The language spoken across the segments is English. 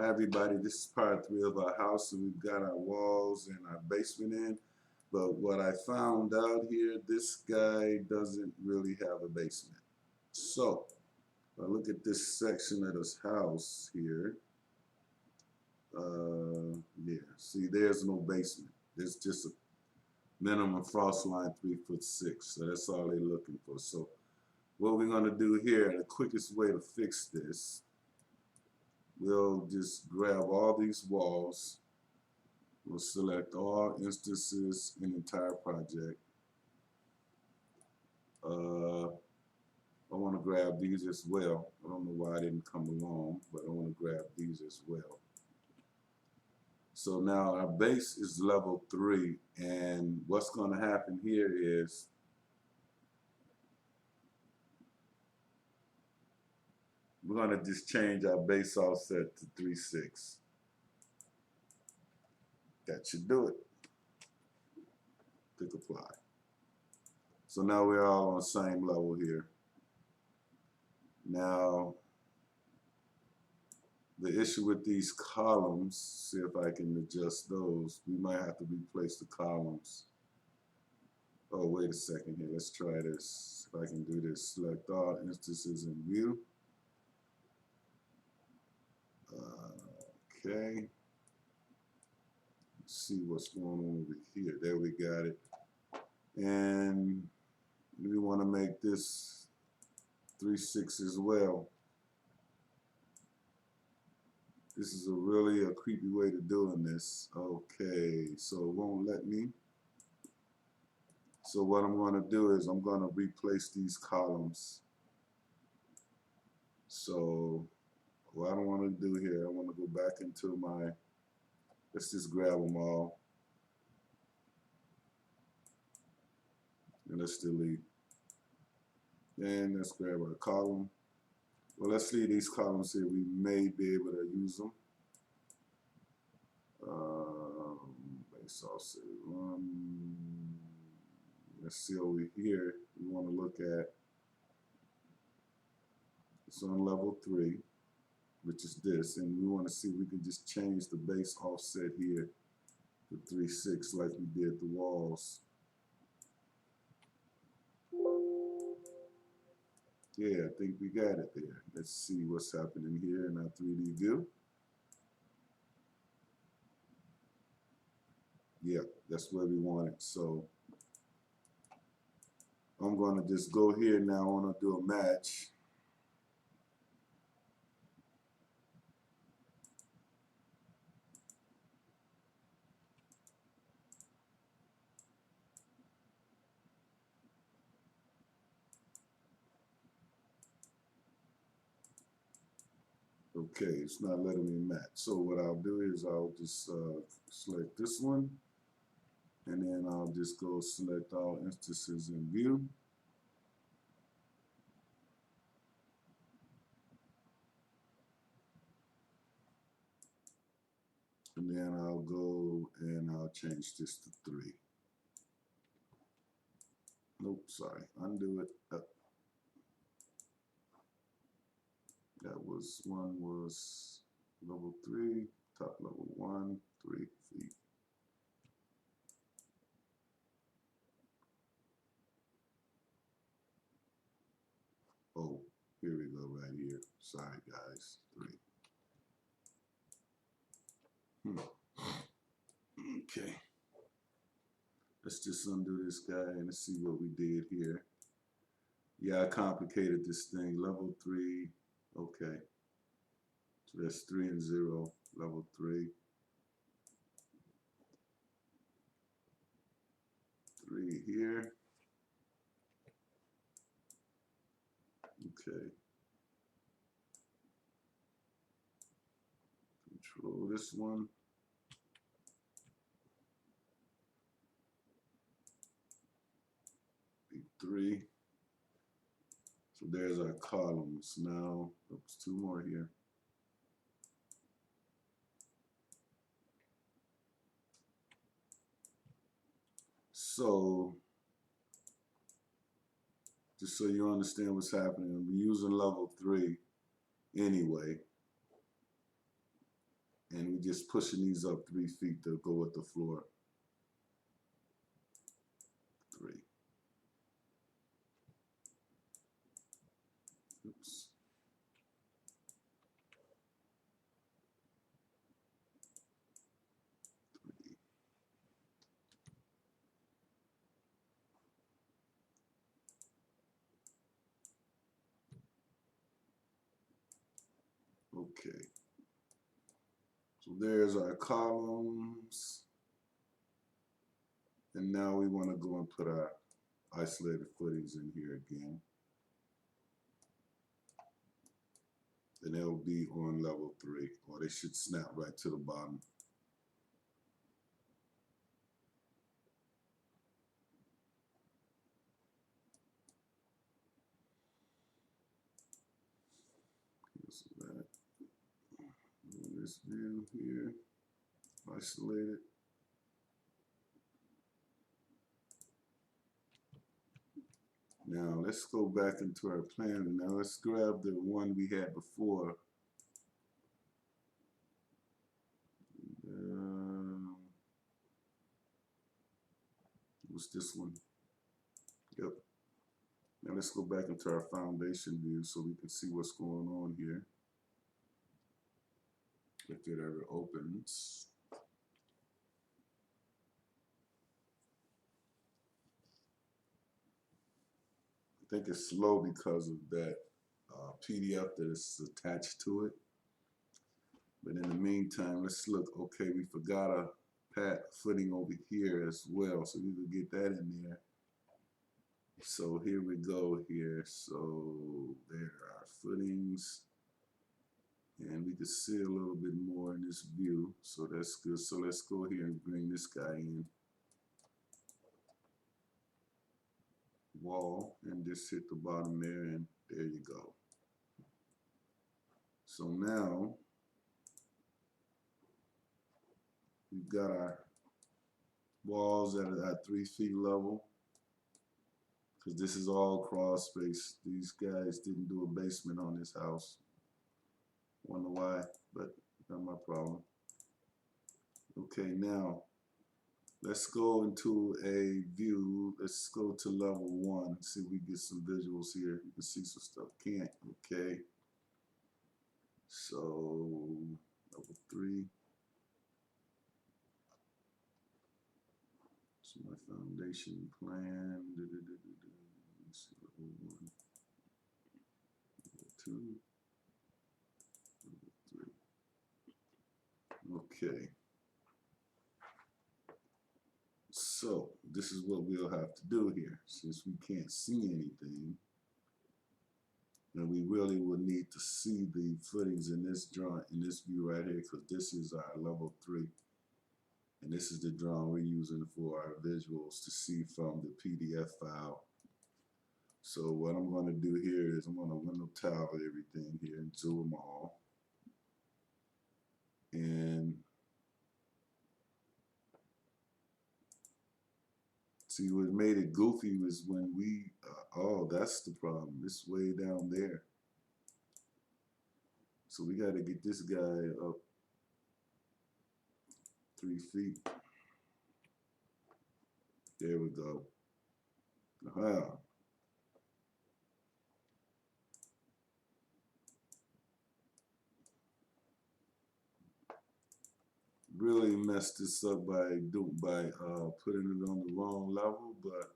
Hi everybody, this is part 3 of our house, and we've got our walls and our basement in. But what I found out here, this guy doesn't really have a basement. So, if I look at this section of this house here, yeah, see there's no basement. There's just a minimum frost line 3'6", so that's all they're looking for. So what we're gonna do here, the quickest way to fix this, we'll just grab all these walls. We'll select all instances in the entire project. I want to grab these as well. I don't know why I didn't come along, but I want to grab these as well. So now our base is level 3, and what's going to happen here is we're going to just change our base offset to 3'6". That should do it. Click apply. So now we're all on the same level here. Now, the issue with these columns, see if I can adjust those. We might have to replace the columns. Oh, wait a second here. Let's try this. If I can do this, select all instances in view. Okay. Let's see what's going on over here. There, we got it. And we want to make this 3'6" as well. This is really a creepy way to doing this. Okay, so it won't let me. So what I'm going to do is I'm going to replace these columns. So what I want to do here, I want to go back into my, let's just grab them all. And let's delete. And let's grab our column. Well, let's see these columns here. We may be able to use them. Base offset 1. Let's see over here. We want to look at, it's on level 3, which is this, and we want to see if we can just change the base offset here to 3'6" like we did the walls. Yeah, I think we got it there. Let's see what's happening here in our 3D view. Yeah, that's where we want it. So I'm going to just go here now. I want to do a match. Okay, it's not letting me match. So what I'll do is I'll just select this one, and then I'll just go select all instances in view. And then I'll go and I'll change this to 3. Nope, sorry, undo it. That was one was level 3, top level 1, 3 feet. Oh, here we go right here. Sorry guys, 3. Okay. Let's just undo this guy and see what we did here. Yeah, I complicated this thing. Level 3. Okay. So that's 3 and 0. Level 3. 3 here. Okay. Control this one. B3. So there's our columns. Now, oops, 2 more here. So, just so you understand what's happening, we're using level 3 anyway. we just pushing these up 3 feet to go with the floor. 3. Oops. Okay. So there's our columns. And now we want to go and put our isolated footings in here again. And they'll be on level 3, or they should snap right to the bottom. Here's that. This view here, isolated. Now let's go back into our plan, and now let's grab the one we had before. What's this one? Yep. Now let's go back into our foundation view so we can see what's going on here. If it ever opens. I think it's slow because of that PDF that is attached to it. But in the meantime, let's look. Okay, we forgot a pad footing over here as well, so we can get that in there. So here we go here. So there are footings, and we can see a little bit more in this view. So that's good. So let's go here and bring this guy in. Wall, and just hit the bottom there, and there you go. So now we've got our walls at 3 feet level, because this is all crawl space. These guys didn't do a basement on this house. Wonder why, but not my problem. Okay, now let's go into a view. Let's go to level 1. See if we get some visuals here. You can see some stuff. Can't. Okay. So level 3. So my foundation plan. Let's see, level 1, level 2, level 3. Okay. So this is what we'll have to do here, since we can't see anything, and we really will need to see the footings in this drawing, in this view right here, because this is our level 3, and this is the drawing we're using for our visuals to see from the PDF file. So what I'm going to do here is I'm going to window tile everything here and zoom them all, and see, what made it goofy was when we, oh, that's the problem. It's way down there. So we got to get this guy up 3 feet. There we go. Aha. Really messed this up by putting it on the wrong level, but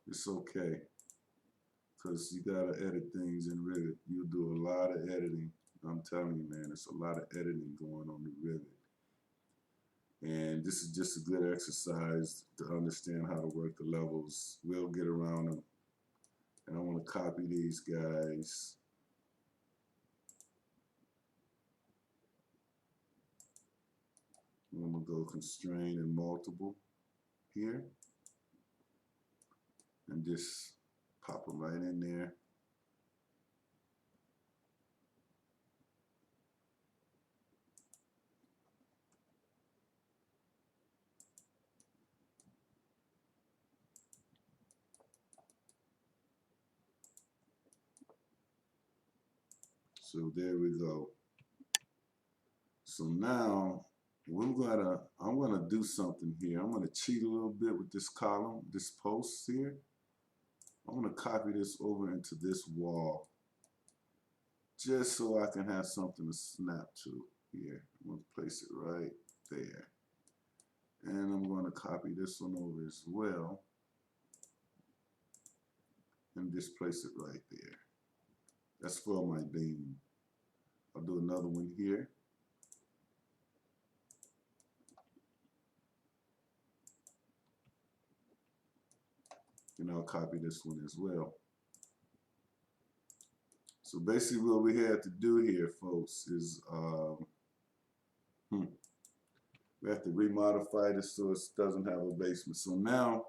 it's okay, because you gotta edit things in Revit. You do a lot of editing. I'm telling you, man, it's a lot of editing going on in Revit. And this is just a good exercise to understand how to work the levels. We'll get around them. And I want to copy these guys. I'm going to go constrain and multiple here. And just pop them right in there. So there we go. So now I'm gonna do something here. I'm gonna cheat a little bit with this column, this post here. I'm gonna copy this over into this wall just so I can have something to snap to here. I'm gonna place it right there. And I'm gonna copy this one over as well and just place it right there. That's for my beam. I'll do another one here. And I'll copy this one as well. So basically what we had to do here, folks, is we have to remodify this so it doesn't have a basement. So now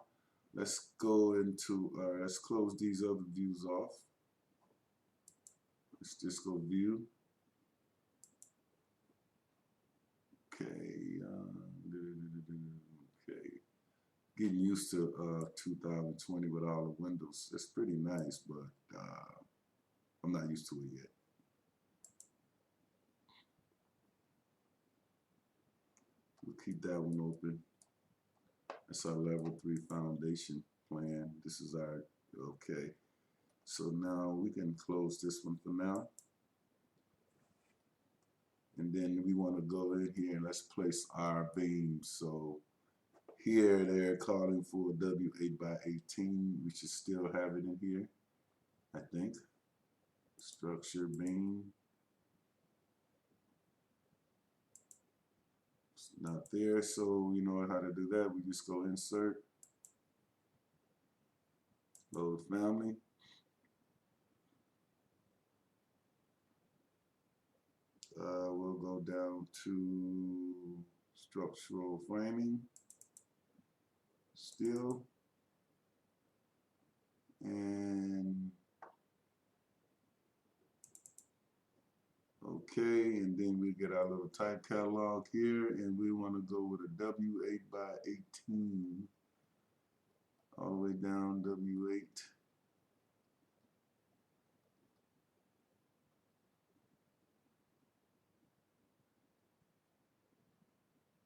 let's go into, let's close these other views off. Let's just go view. Okay. Okay. Getting used to 2020 with all the windows. It's pretty nice, but I'm not used to it yet. We'll keep that one open. That's our level 3 foundation plan. This is our, okay. So now we can close this one for now. And then we want to go in here and let's place our beams. So here they're calling for W8 by 18. We should still have it in here, I think. Structure beam. It's not there, so you know how to do that. We just go insert, load family. We'll go down to structural framing, steel, and okay, and then we get our little type catalog here, and we want to go with a W8 by 18, all the way down W8.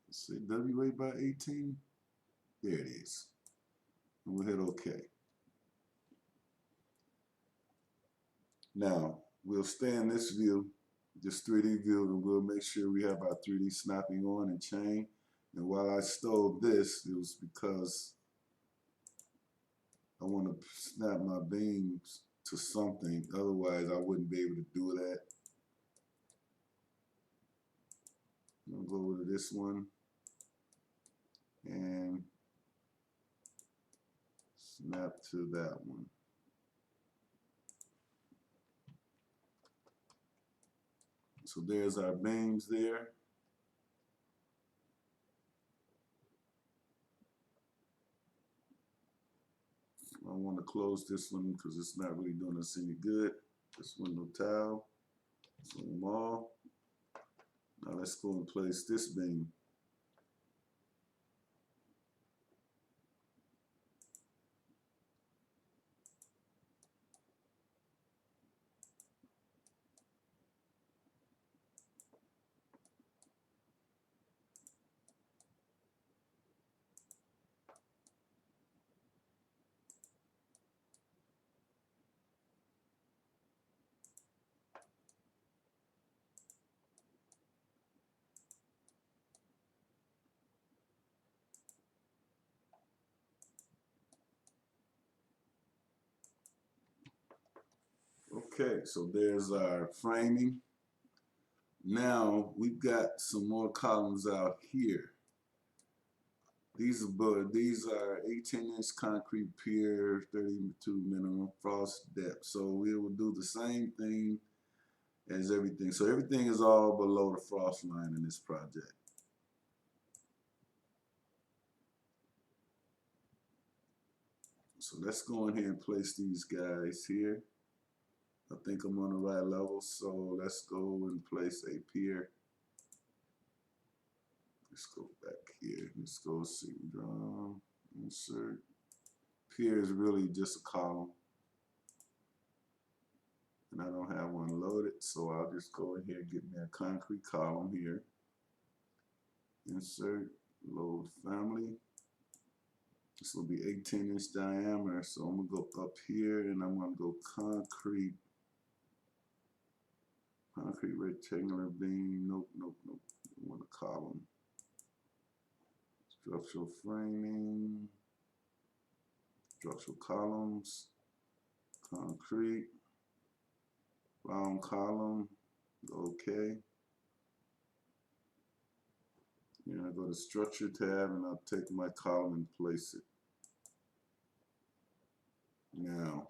Let's say W8 by 18. There it is. And we'll hit OK. Now, we'll stay in this view, this 3D view, and we'll make sure we have our 3D snapping on and chain. And while I stole this, it was because I want to snap my beams to something. Otherwise, I wouldn't be able to do that. I'm going to go over to this one and snap to that one. So there's our beams there. I want to close this one because it's not really doing us any good. This window tile, zoom all. Now let's go and place this beam. Okay, so there's our framing. Now we've got some more columns out here. These are 18-inch concrete pier, 32 minimum frost depth. So we will do the same thing as everything. So everything is all below the frost line in this project. So let's go in here and place these guys here. I think I'm on the right level, so let's go and place a pier. Let's go back here. Let's go see, insert. Pier is really just a column. And I don't have one loaded, so I'll just go in here and get me a concrete column here. insert, load family. This will be 18-inch diameter, so I'm gonna go up here and I'm gonna go concrete rectangular beam. Nope. I want a column. Structural framing, structural columns, concrete, round column. Okay. I go to structure tab and I'll take my column and place it. Now,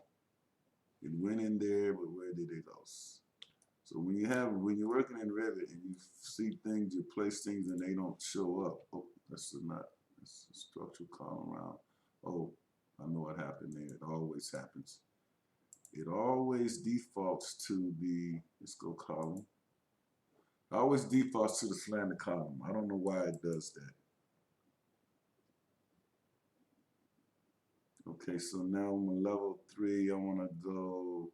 it went in there, but where did it go? So when you're working in Revit and you see things, you place things and they don't show up. Oh, that's not, that's a structural column round. Oh, I know what happened there. It always happens. It always defaults to the, let's go column. It always defaults to the slanted column. I don't know why it does that. Okay, so now I'm on level 3. I want to go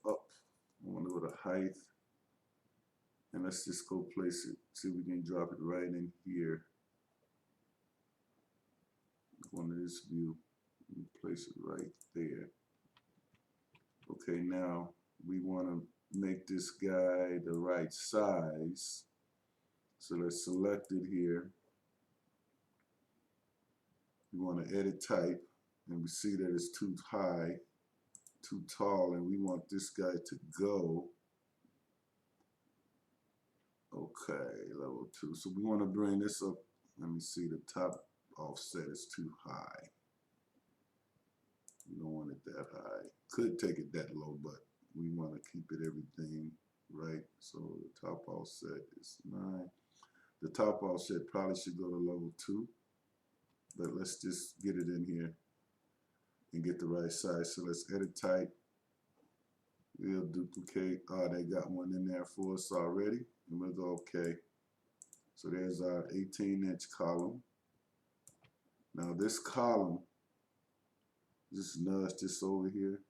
up. I want to go to height. And let's just go place it. See if we can drop it right in here. Go into this view and place it right there. Okay, now we want to make this guy the right size. So let's select it here. We want to edit type, and we see that it's too high, too tall, and we want this guy to go. Okay, level 2. So we want to bring this up. Let me see, the top offset is too high. We don't want it that high. Could take it that low, but we want to keep it everything right. So the top offset is 9. The top offset probably should go to level 2, but let's just get it in here and get the right size. So let's edit type. We'll duplicate. They got one in there for us already, and we'll go okay. So there's our 18-inch column. Now this column, just nudge this over here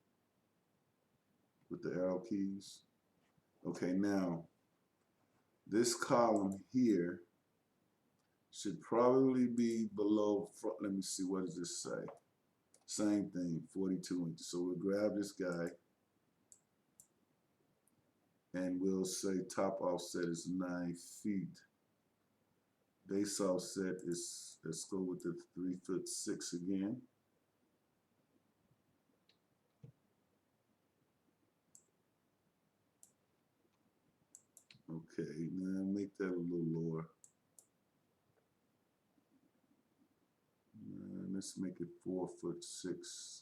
with the arrow keys. Okay, now this column here should probably be below front. Let me see, what does this say? Same thing, 42 inches. So we'll grab this guy and we'll say top offset is 9 feet. Base offset is, let's go with the 3'6" again. Okay, now make that a little lower. And let's make it 4'6".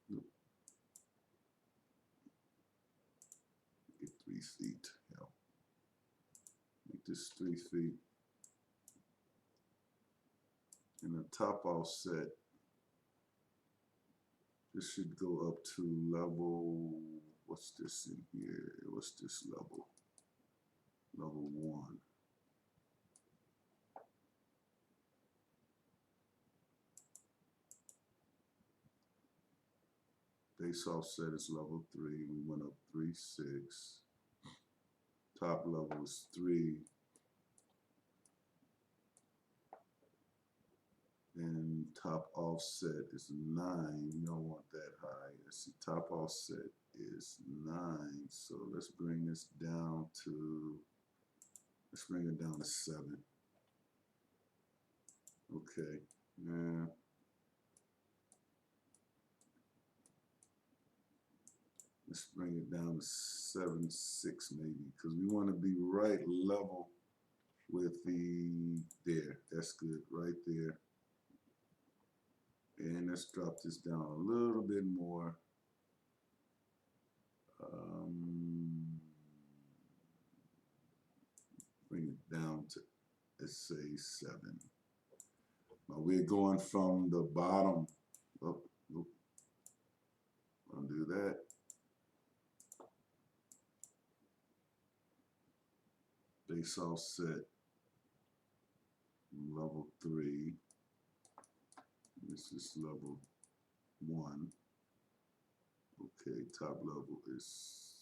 Nope. Make it 3 feet. Hell. Make this 3 feet. And the top offset, this should go up to level, what's this in here? What's this level? Level 1. Base offset is level 3. We went up 3'6". Top level is 3. And top offset is 9. You don't want that high. Let's see, top offset is 9. So let's bring this down to, let's bring it down to 7. Okay. Yeah. Let's bring it down to 7'6" maybe, because we want to be right level with the, there. That's good, right there. And let's drop this down a little bit more. Bring it down to, let's say 7. Now we're going from the bottom. Oh, undo that. Base offset level 3. This is level 1. Okay, top level is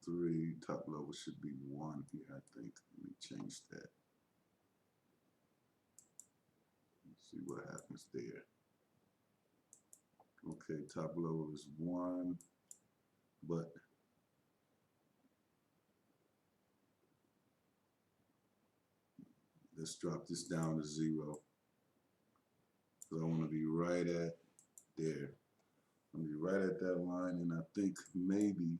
3. Top level should be 1 here, I think. Let me change that. Let's see what happens there. Okay, top level is 1, but let's drop this down to 0. So I want to be right at there. I'm going to be right at that line, and I think maybe,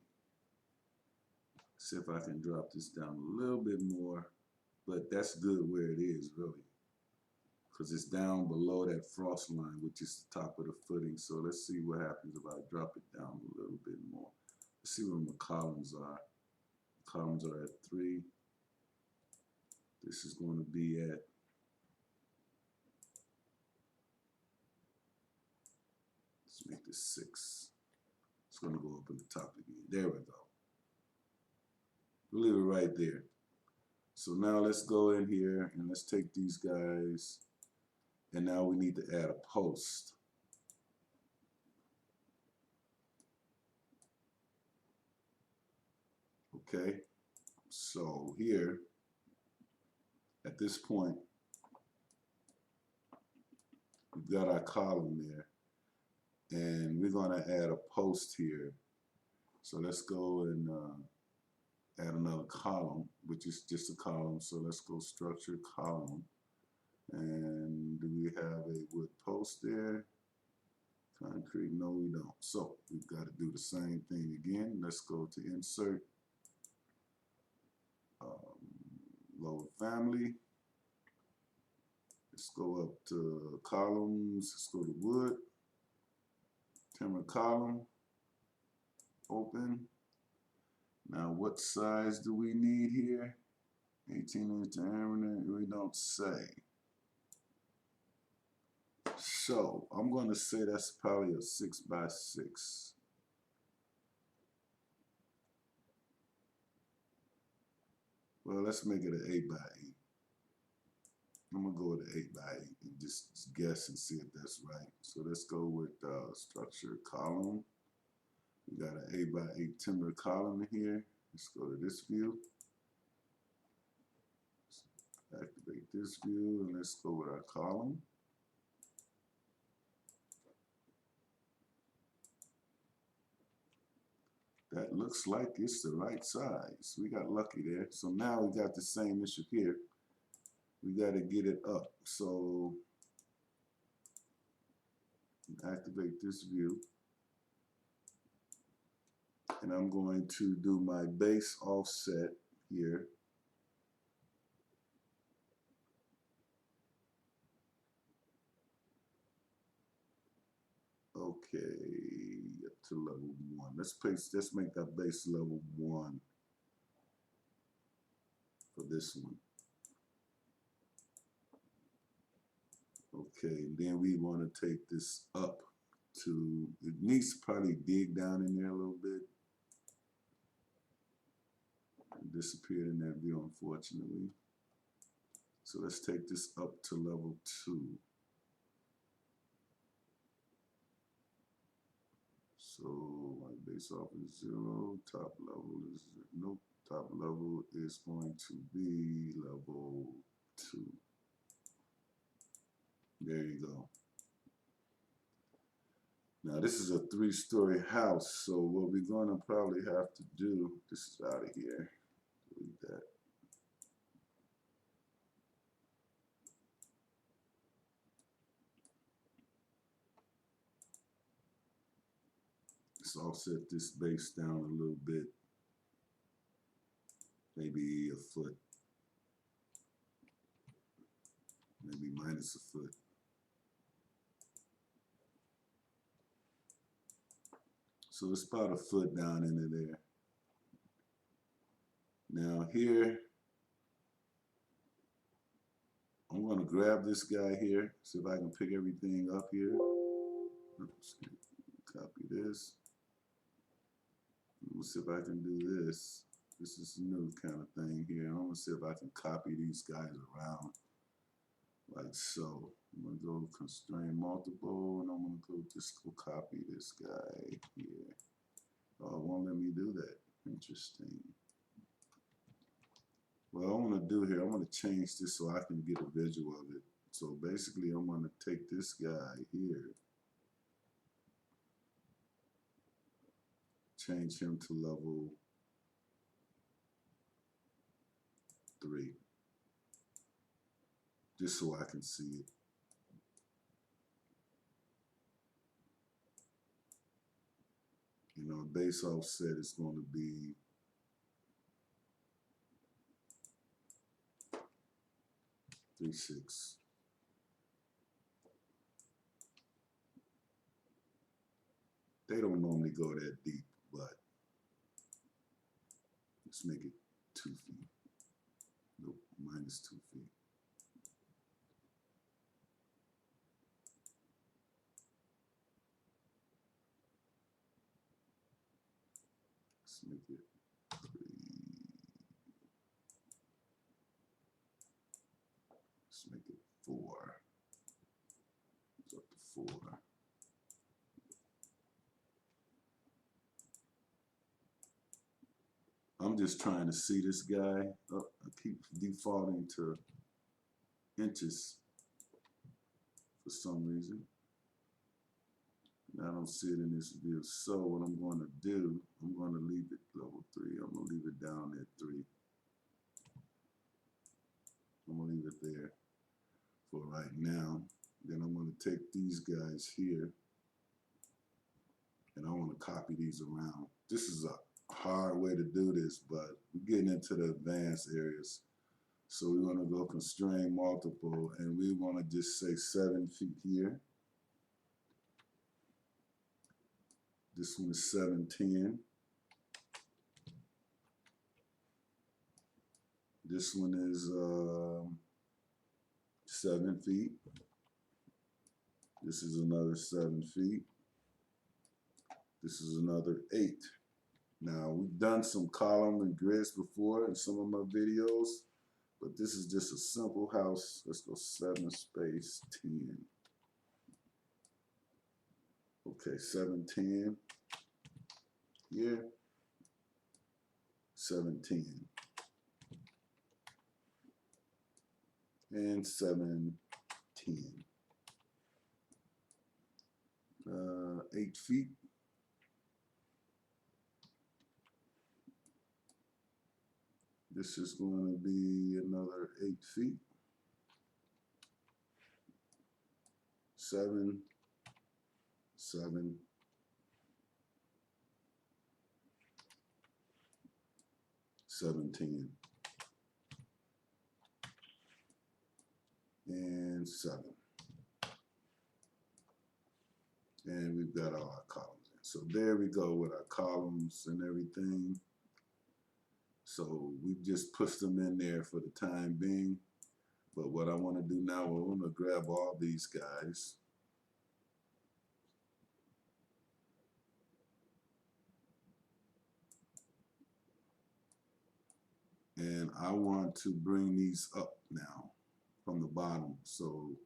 see if I can drop this down a little bit more, but that's good where it is, really, because it's down below that frost line, which is the top of the footing. So let's see what happens if I drop it down a little bit more. Let's see where my columns are. Columns are at 3. This is going to be at, let's make this 6. It's going to go up in the top again. There we go. We'll leave it right there. So now let's go in here and let's take these guys, and now we need to add a post. Okay, so here at this point we've got our column there, and we're going to add a post here. So let's go and add another column, which is just a column. So let's go structure column, and do we have a wood post there? Concrete? No, we don't. So we've got to do the same thing again. Let's go to insert, lower family. Let's go up to columns. Let's go to wood, timber column, open. Now what size do we need here? 18-inch diameter, we don't say. So I'm going to say that's probably a 6 by 6. Well, let's make it an 8 by 8. I'm going to go with an 8 by 8 and just guess and see if that's right. So let's go with structure column. We got an 8 by 8 timber column here. Let's go to this view. Let's activate this view, and let's go with our column. That looks like it's the right size. We got lucky there. So now we got the same issue here. We got to get it up. So activate this view. And I'm going to do my base offset here. Okay, up to level 1. Let's make that base level 1 for this one. Okay, and then we want to take this up to, it needs to probably dig down in there a little bit. It disappeared in that view, unfortunately. So let's take this up to level 2. So my base off is 0, top level is, nope, top level is going to be level 2. There you go. Now this is a 3-story house, so what we're going to probably have to do, this is out of here, delete that. Let's offset this base down a little bit, maybe a foot, maybe minus a foot. So it's about a foot down into there. Now here, I'm going to grab this guy here, see if I can pick everything up here. Oops, copy this. Let's see if I can do this. This is a new kind of thing here. I'm going to see if I can copy these guys around like so. I'm going to go constrain multiple, and I'm going to go just go copy this guy here. Oh, it won't let me do that. Interesting. What I want to do here, I want to change this so I can get a visual of it. So basically, I'm going to take this guy here, change him to level 3, just so I can see it. You know, base offset is going to be 3.6. They don't normally go that deep, but let's make it 2 feet. Nope, minus 2 feet. Let's make it 3. Let's make it 4. It's up to 4. I'm just trying to see this guy. Oh, I keep defaulting to inches for some reason. And I don't see it in this view. So what I'm going to do, I'm going to leave it level 3. I'm going to leave it down at 3. I'm going to leave it there for right now. Then I'm going to take these guys here and I want to copy these around. This is a hard way to do this, but we're getting into the advanced areas. So we want to go constrain multiple, and we want to just say 7 feet here. This one is 710. This one is 7 feet. This is another 7 feet. This is another 8. Now, we've done some column and grids before in some of my videos, but this is just a simple house. Let's go 7 space 10. Okay, 710 here, 710, and 710. 8 feet. This is going to be another 8 feet. 7, 7, 17, and 7. And we've got all our columns in. So there we go with our columns and everything. So we just pushed them in there for the time being. But what I want to do now, we're going to grab all these guys. And I want to bring these up now from the bottom. So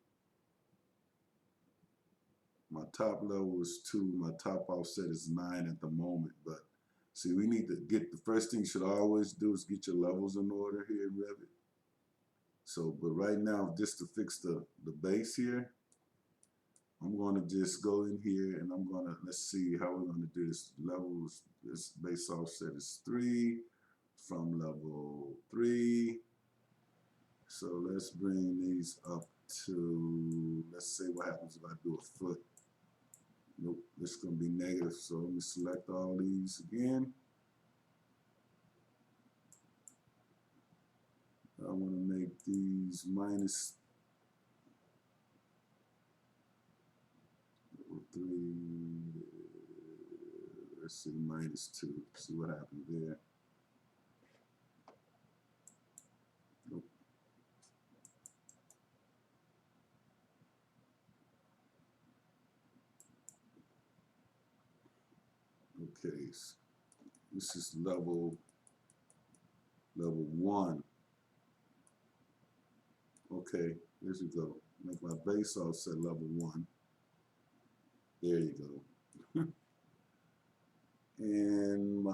my top level is 2. My top offset is 9 at the moment. But see, we need to get, the first thing you should always do is get your levels in order here in Revit. So, but right now, just to fix the base here, I'm going to just go in here and I'm going to, let's see how we're going to do this. Levels, this base offset is 3 from level 3. So let's bring these up to, let's say what happens if I do a foot. Nope, this is going to be negative. So let me select all these again. I want to make these minus 3. Let's see, minus 2. See what happens there. Nope. Okay, this is level 1. Okay, there you go. Make my base offset level 1. There you go. and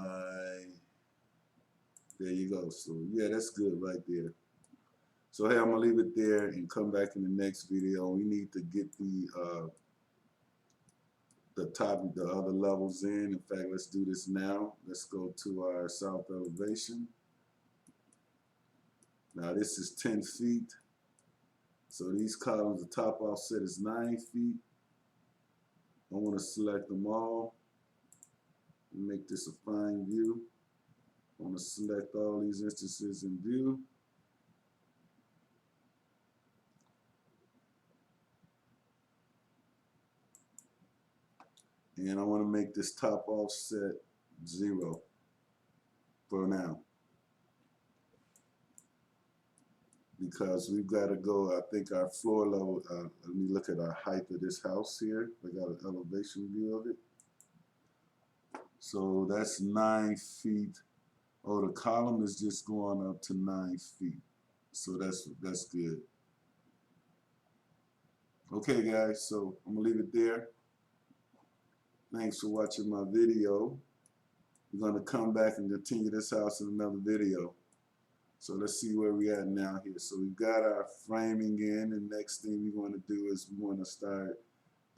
there you go. So yeah, that's good right there. So hey, I'm gonna leave it there and come back in the next video. We need to get the other levels in. In fact, let's do this now. Let's go to our south elevation. Now this is 10 feet. So these columns, the top offset is 9 feet. I want to select them all and make this a fine view. I want to select all these instances in view. And I want to make this top offset 0 for now. Because we've got to go, I think our floor level, let me look at our height of this house here. I got an elevation view of it. So that's 9 feet. Oh, the column is just going up to 9 feet. So that's good. Okay, guys, so I'm going to leave it there. Thanks for watching my video. We're going to come back and continue this house in another video. So let's see where we at now here. So we've got our framing in, and next thing we want to do is we want to start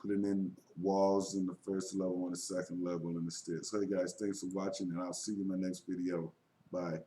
putting in walls in the first level and the second level and the stairs. So hey guys, thanks for watching, and I'll see you in my next video. Bye.